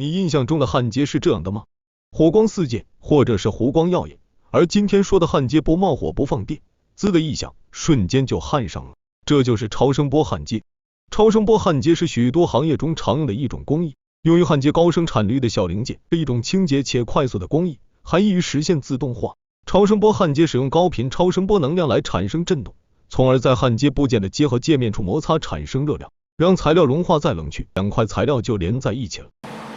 你印象中的焊接是这样的吗？火光四溅，或者是湖光耀眼。而今天说的焊接不冒火不放电，滋的一响，瞬间就焊上了。这就是超声波焊接。超声波焊接是许多行业中常用的一种工艺，用于焊接高生产率的小零件，是一种清洁且快速的工艺，还易于实现自动化。超声波焊接使用高频超声波能量来产生振动，从而在焊接部件的接合界面处摩擦产生热量，让材料融化再冷却，两块材料就连在一起了。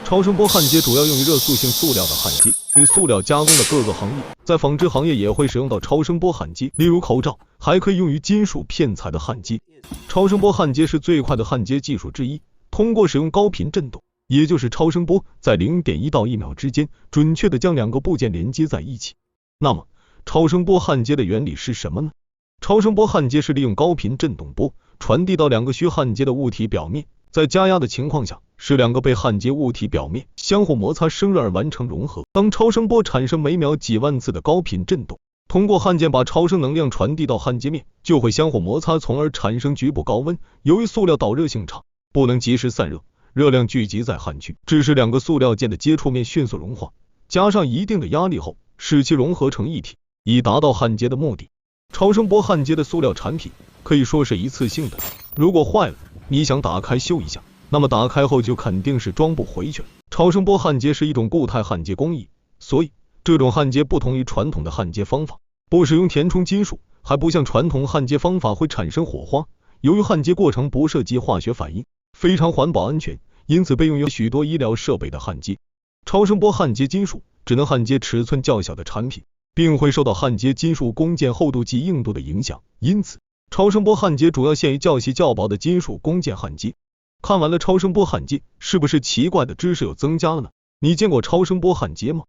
超声波焊接主要用于热塑性塑料的焊接，对塑料加工的各个行业，在纺织行业也会使用到超声波焊接，例如口罩，还可以用于金属片材的焊接。超声波焊接是最快的焊接技术之一，通过使用高频振动，也就是超声波，在 0.1 到1秒之间，准确地将两个部件连接在一起。那么，超声波焊接的原理是什么呢？超声波焊接是利用高频振动波传递到两个需焊接的物体表面，在加压的情况下，使两个被焊接物体表面相互摩擦生热而完成融合。当超声波产生每秒几万次的高频振动，通过焊件把超声能量传递到焊接面，就会相互摩擦，从而产生局部高温。由于塑料导热性差，不能及时散热，热量聚集在焊区，致使两个塑料件的接触面迅速融化，加上一定的压力后，使其融合成一体，以达到焊接的目的。超声波焊接的塑料产品可以说是一次性的，如果坏了，你想打开修一下，那么打开后就肯定是装不回去了。超声波焊接是一种固态焊接工艺，所以这种焊接不同于传统的焊接方法，不使用填充金属，还不像传统焊接方法会产生火花。由于焊接过程不涉及化学反应，非常环保安全，因此被用于许多医疗设备的焊接。超声波焊接金属只能焊接尺寸较小的产品，并会受到焊接金属工件厚度及硬度的影响，因此超声波焊接主要限于较细较薄的金属工件焊接。看完了超声波焊接，是不是奇怪的知识又增加了呢？你见过超声波焊接吗？